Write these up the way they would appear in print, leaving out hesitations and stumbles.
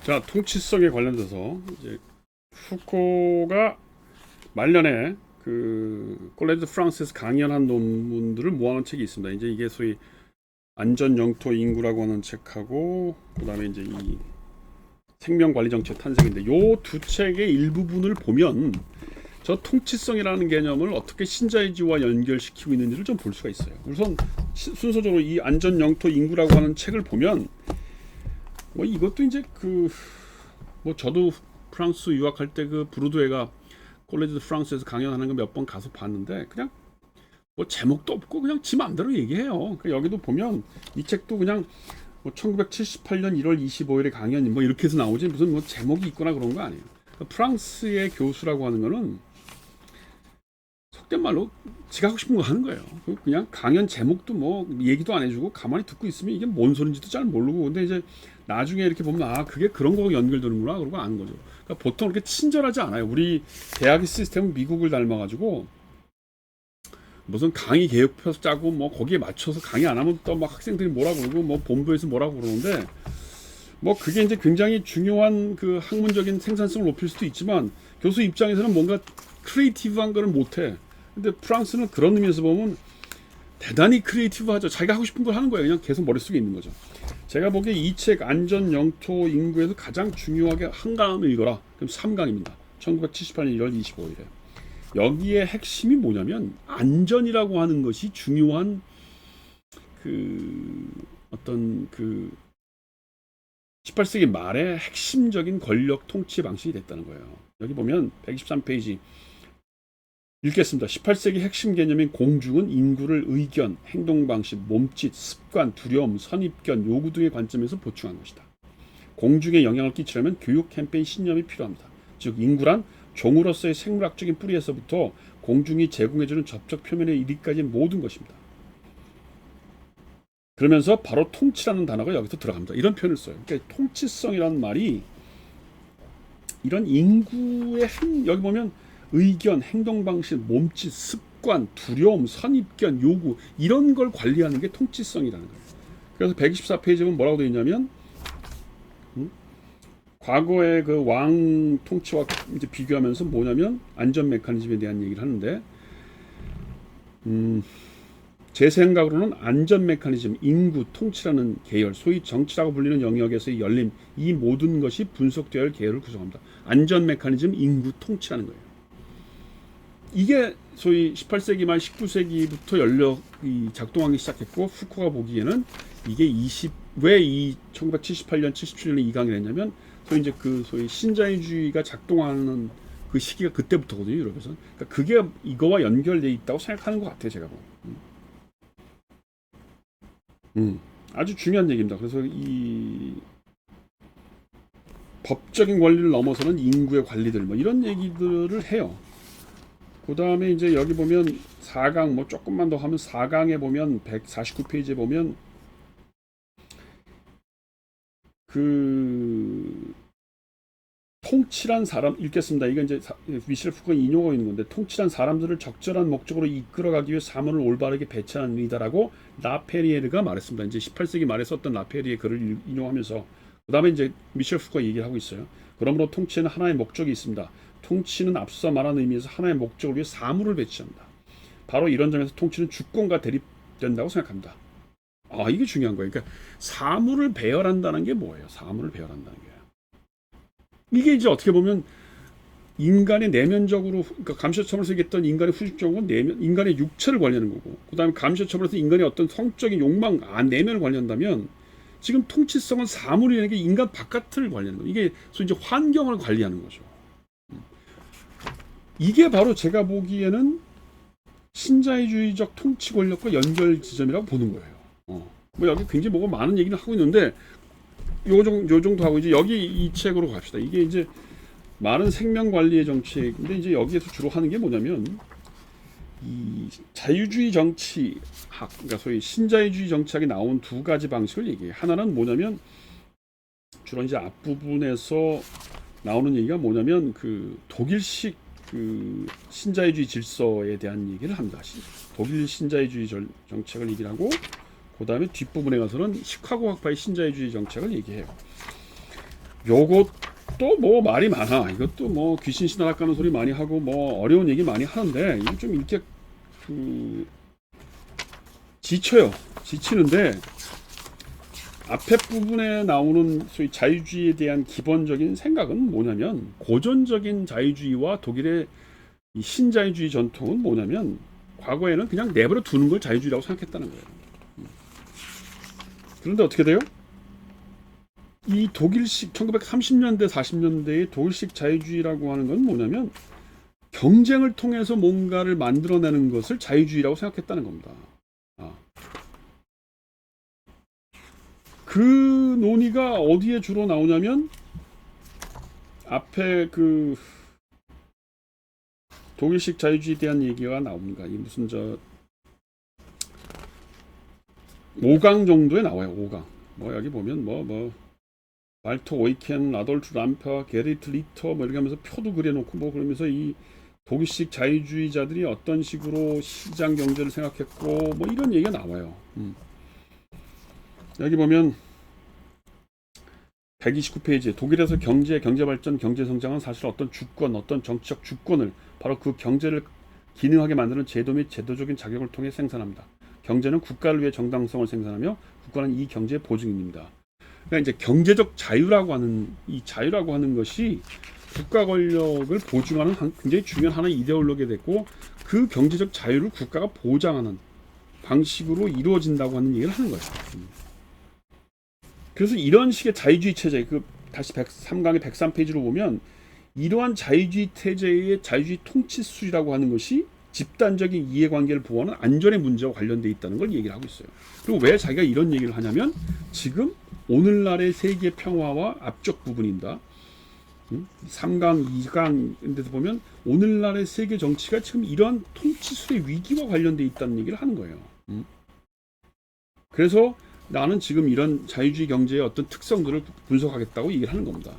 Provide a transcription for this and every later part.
자, 통치성에 관련돼서 이제 후코가 말년에 그 콜레지 프랑스에서 강연한 논문들을 모아놓은 책이 있습니다. 이제 이게 소위 안전 영토 인구라고 하는 책하고 그다음에 이제 이 생명 관리 정책 탄생인데 요 두 책의 일부분을 보면 저 통치성이라는 개념을 어떻게 신자유주의와 연결시키고 있는지를 좀 볼 수가 있어요. 우선 순서적으로 이 안전 영토 인구라고 하는 책을 보면 뭐 이것도 이제 그 뭐 저도 프랑스 유학할 때 그 브루드웨가 콜레지 프랑스에서 강연하는 거 몇 번 가서 봤는데 그냥 뭐 제목도 없고 그냥 지 맘대로 얘기해요. 그러니까 여기도 보면 이 책도 그냥 뭐 1978년 1월 25일에 강연 뭐 이렇게 해서 나오지 무슨 뭐 제목이 있거나 그런 거 아니에요. 그러니까 프랑스의 교수라고 하는 거는 속된 말로 지가 하고 싶은 거 하는 거예요. 그냥 강연 제목도 뭐 얘기도 안 해주고 가만히 듣고 있으면 이게 뭔 소린지도 잘 모르고 근데 이제 나중에 이렇게 보면 아 그게 그런 거가 연결되는구나 그러고 아는 거죠. 그러니까 보통 그렇게 친절하지 않아요. 우리 대학의 시스템은 미국을 닮아가지고 무슨 강의 계획표 짜고 뭐 거기에 맞춰서 강의 안 하면 또 막 학생들이 뭐라 그러고 뭐 본부에서 뭐라고 그러는데 뭐 그게 이제 굉장히 중요한 그 학문적인 생산성을 높일 수도 있지만 교수 입장에서는 뭔가 크리에이티브한 거를 못해. 근데 프랑스는 그런 의미에서 보면 대단히 크리에이티브하죠. 자기가 하고 싶은 걸 하는 거예요. 그냥 계속 머릿속에 있는 거죠. 제가 보기에 이 책 안전 영토 인구에서 가장 중요하게 한 강을 읽어라. 그럼 3강입니다. 1978년 1월 25일에. 여기에 핵심이 뭐냐면 안전이라고 하는 것이 중요한 그 어떤 그 18세기 말에 핵심적인 권력 통치 방식이 됐다는 거예요. 여기 보면 123페이지 읽겠습니다. 18세기 핵심 개념인 공중은 인구를 의견, 행동 방식, 몸짓, 습관, 두려움, 선입견, 요구 등의 관점에서 보충한 것이다. 공중에 영향을 끼치려면 교육 캠페인 신념이 필요합니다. 즉 인구란 종으로서의 생물학적인 뿌리에서부터 공중이 제공해주는 접촉 표면에 이르기까지 모든 것입니다. 그러면서 바로 통치라는 단어가 여기서 들어갑니다. 이런 표현을 써요. 그러니까 통치성이라는 말이 이런 인구의 여기 보면 의견, 행동 방식, 몸짓, 습관, 두려움, 선입견, 요구 이런 걸 관리하는 게 통치성이라는 거예요. 그래서 124페이지에 보면 뭐라고 되어 있냐면 과거의 그 왕 통치와 이제 비교하면서 뭐냐면 안전 메커니즘에 대한 얘기를 하는데 제 생각으로는 안전 메커니즘, 인구, 통치라는 계열, 소위 정치라고 불리는 영역에서의 열림 이 모든 것이 분석되어야 할 계열을 구성합니다. 안전 메커니즘, 인구, 통치라는 거예요. 이게 소위 18세기 말 19세기부터 연력이 작동하기 시작했고 후코가 보기에는 이게 왜 이 1978년 77년에 이강이 됐냐면 소위 이제 그 소위 신자유주의가 작동하는 그 시기가 그때부터거든요. 유럽에서. 그러니까 그게 이거와 연결돼 있다고 생각하는 것 같아요. 제가 보면. 아주 중요한 얘기입니다. 그래서 이 법적인 권리를 넘어서는 인구의 관리들 뭐 이런 얘기들을 해요. 그 다음에 이제 여기 보면 4강 뭐 조금만 더 하면 4강에 보면 149페이지에 보면 그 통치란 사람 읽겠습니다. 이건 이제 미셸 푸코가 인용하고 있는 건데 통치란 사람들을 적절한 목적으로 이끌어가기 위해 사물을 올바르게 배치하는 일이다라고 라페리에르가 말했습니다. 이제 18세기 말에 썼던 라페리의 글을 인용하면서 그 다음에 이제 미셸 푸코가 얘기를 하고 있어요. 그러므로 통치에는 하나의 목적이 있습니다. 통치는 앞서 말한 의미에서 하나의 목적을 위해 사물을 배치합니다. 바로 이런 점에서 통치는 주권과 대립된다고 생각합니다. 아 이게 중요한 거예요. 그러니까 사물을 배열한다는 게 뭐예요? 사물을 배열한다는 게 이게 이제 어떻게 보면 인간의 내면적으로 그러니까 감시처벌에서 얘기했던 인간의 후식적인 내면 인간의 육체를 관리하는 거고 그다음에 감시처벌에서 인간의 어떤 성적인 욕망 내면을 관리한다면 지금 통치성은 사물이라는 게 인간 바깥을 관리하는 거예요. 이게 소위 이제 환경을 관리하는 거죠. 이게 바로 제가 보기에는 신자유주의적 통치 권력과 연결 지점이라고 보는 거예요. 뭐 여기 굉장히 뭐가 많은 얘기를 하고 있는데 요 정도 하고 이제 여기 이 책으로 갑시다. 이게 이제 많은 생명 관리의 정책인데 이제 여기에서 주로 하는 게 뭐냐면 이 자유주의 정치학, 그러니까 소위 신자유주의 정치학에 나온 두 가지 방식을 얘기해요. 하나는 뭐냐면 주로 이제 앞부분에서 나오는 얘기가 뭐냐면 그 독일식 그 신자유주의 질서에 대한 얘기를 합니다. 독일 신자유주의 정책을 얘기를 하고 그 다음에 뒷부분에 가서는 시카고 학파의 신자유주의 정책을 얘기해요. 요것도 뭐 말이 많아. 이것도 뭐 귀신 신하락 가는 소리 많이 하고 뭐 어려운 얘기 많이 하는데 이게 좀 이렇게 그 지쳐요. 지치는데 앞에 부분에 나오는 소위 자유주의에 대한 기본적인 생각은 뭐냐면 고전적인 자유주의와 독일의 이 신자유주의 전통은 뭐냐면 과거에는 그냥 내버려 두는 걸 자유주의라고 생각했다는 거예요. 그런데 어떻게 돼요? 이 독일식 1930년대 40년대의 독일식 자유주의라고 하는 건 뭐냐면 경쟁을 통해서 뭔가를 만들어내는 것을 자유주의라고 생각했다는 겁니다. 아. 그 논의가 어디에 주로 나오냐면 앞에 그 독일식 자유주의에 대한 얘기가 나옵니다. 이 무슨 저 5강 정도에 나와요. 5강. 뭐 여기 보면 뭐 말토 오이켄, 아돌트 람페와 게리트 리터 뭐 이렇게 하면서 표도 그려놓고 뭐 그러면서 이 독일식 자유주의자들이 어떤 식으로 시장 경제를 생각했고 뭐 이런 얘기가 나와요. 여기 보면 129페이지 독일에서 경제 발전, 경제 성장은 사실 어떤 주권, 어떤 정치적 주권을 바로 그 경제를 기능하게 만드는 제도 및 제도적인 자격을 통해 생산합니다. 경제는 국가를 위해 정당성을 생산하며 국가는 이 경제의 보증인입니다. 그러니까 이제 경제적 자유라고 하는 이 자유라고 하는 것이 국가 권력을 보증하는 굉장히 중요한 하나의 이데올로기가 됐고 그 경제적 자유를 국가가 보장하는 방식으로 이루어진다고 하는 얘기를 하는 거예요. 그래서 이런 식의 자유주의 체제, 그 다시 3강의 103페이지로 보면 이러한 자유주의 체제의 자유주의 통치술이라고 하는 것이 집단적인 이해관계를 보호하는 안전의 문제와 관련돼 있다는 걸 얘기를 하고 있어요. 그리고 왜 자기가 이런 얘기를 하냐면 지금 오늘날의 세계 평화와 앞쪽 부분입니다. 3강, 2강인데도 보면 오늘날의 세계 정치가 지금 이러한 통치술의 위기와 관련돼 있다는 얘기를 하는 거예요. 그래서 나는 지금 이런 자유주의 경제의 어떤 특성들을 분석하겠다고 얘기를 하는 겁니다.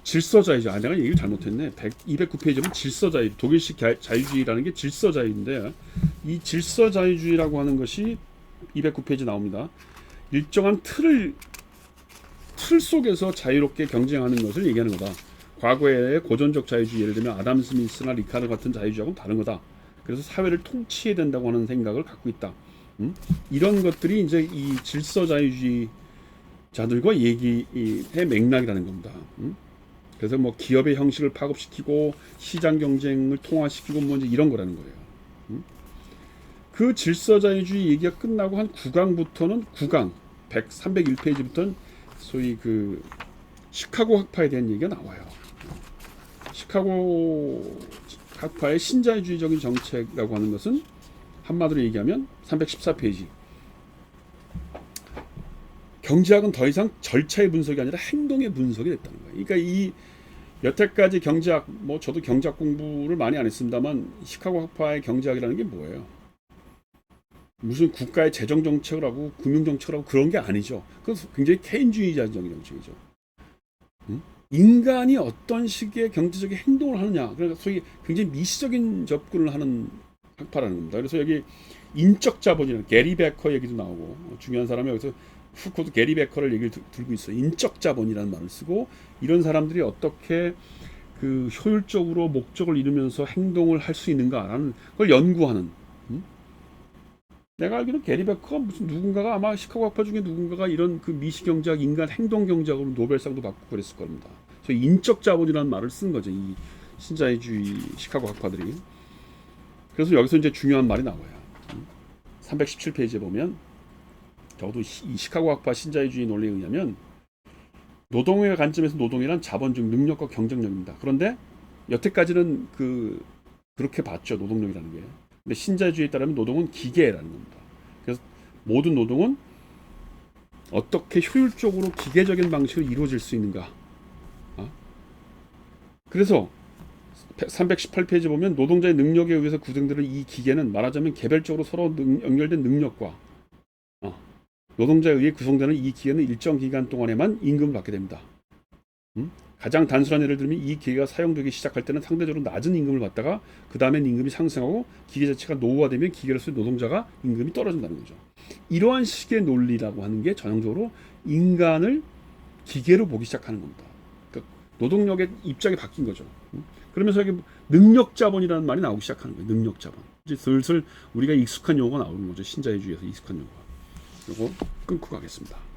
질서자유죠. 내가 얘기를 잘못했네. 209페이지는 질서자유, 독일식 자유주의라는 게 질서자유인데 이 질서자유주의라고 하는 것이 209페이지 나옵니다. 일정한 틀 속에서 자유롭게 경쟁하는 것을 얘기하는 거다. 과거의 고전적 자유주의, 예를 들면 아담 스미스나 리카르 같은 자유주의하고는 다른 거다. 그래서 사회를 통치해야 된다고 하는 생각을 갖고 있다. 이런 것들이 이제 이 질서자유주의자들과 얘기의 맥락이라는 겁니다. 그래서 뭐 기업의 형식을 파급시키고 시장 경쟁을 통화시키고 뭐 이제 이런 거라는 거예요. 그 질서자유주의 얘기가 끝나고 한 9강부터는 9강 301페이지부터는 소위 그 시카고 학파에 대한 얘기가 나와요. 시카고 학파의 신자유주의적인 정책이라고 하는 것은 한마디로 얘기하면 314페이지 경제학은 더 이상 절차의 분석이 아니라 행동의 분석이 됐다는 거예요. 그러니까 이 여태까지 경제학, 뭐 저도 경제학 공부를 많이 안 했습니다만 시카고 학파의 경제학이라는 게 뭐예요? 무슨 국가의 재정 정책을 하고 금융 정책을 하고 그런 게 아니죠. 그건 굉장히 케인주의자적인 정책이죠. 인간이 어떤 식의 경제적인 행동을 하느냐, 그러니까 소위 굉장히 미시적인 접근을 하는 학파라는 겁니다. 그래서 여기 인적 자본이라는 게리 베커 얘기도 나오고 중요한 사람이 여기서 후코도 게리 베커를 얘기를 들고 있어요. 인적 자본이라는 말을 쓰고 이런 사람들이 어떻게 그 효율적으로 목적을 이루면서 행동을 할 수 있는가라는 걸 연구하는. 내가 알기로는 게리 베커가 무슨 누군가가 아마 시카고 학파 중에 누군가가 이런 그 미시경제학, 인간 행동 경제학으로 노벨상도 받고 그랬을 겁니다. 그래서 인적 자본이라는 말을 쓴 거죠. 이 신자유주의 시카고 학파들이. 그래서 여기서 이제 중요한 말이 나와요. 317페이지에 보면 적어도 이 시카고 학파 신자유주의 논리에 의하면 노동의 관점에서 노동이란 자본 중 능력과 경쟁력입니다. 그런데 여태까지는 그렇게 봤죠. 노동력이라는 게. 근데 신자유주의에 따르면 노동은 기계라는 겁니다. 그래서 모든 노동은 어떻게 효율적으로 기계적인 방식으로 이루어질 수 있는가. 그래서 318페이지 보면 노동자의 능력에 의해서 구성되는 이 기계는 말하자면 개별적으로 서로 연결된 능력과 노동자에 의해 구성되는 이 기계는 일정 기간 동안에만 임금을 받게 됩니다. 가장 단순한 예를 들면 이 기계가 사용되기 시작할 때는 상대적으로 낮은 임금을 받다가 그 다음엔 임금이 상승하고 기계 자체가 노후화되면 기계로서의 노동자가 임금이 떨어진다는 거죠. 이러한 식의 논리라고 하는 게 전형적으로 인간을 기계로 보기 시작하는 겁니다. 그러니까 노동력의 입장이 바뀐 거죠. 그러면서 이게 능력자본이라는 말이 나오기 시작하는 거예요. 능력자본. 이제 슬슬 우리가 익숙한 용어가 나오는 거죠. 신자유주의에서 익숙한 용어가. 이거 끊고 가겠습니다.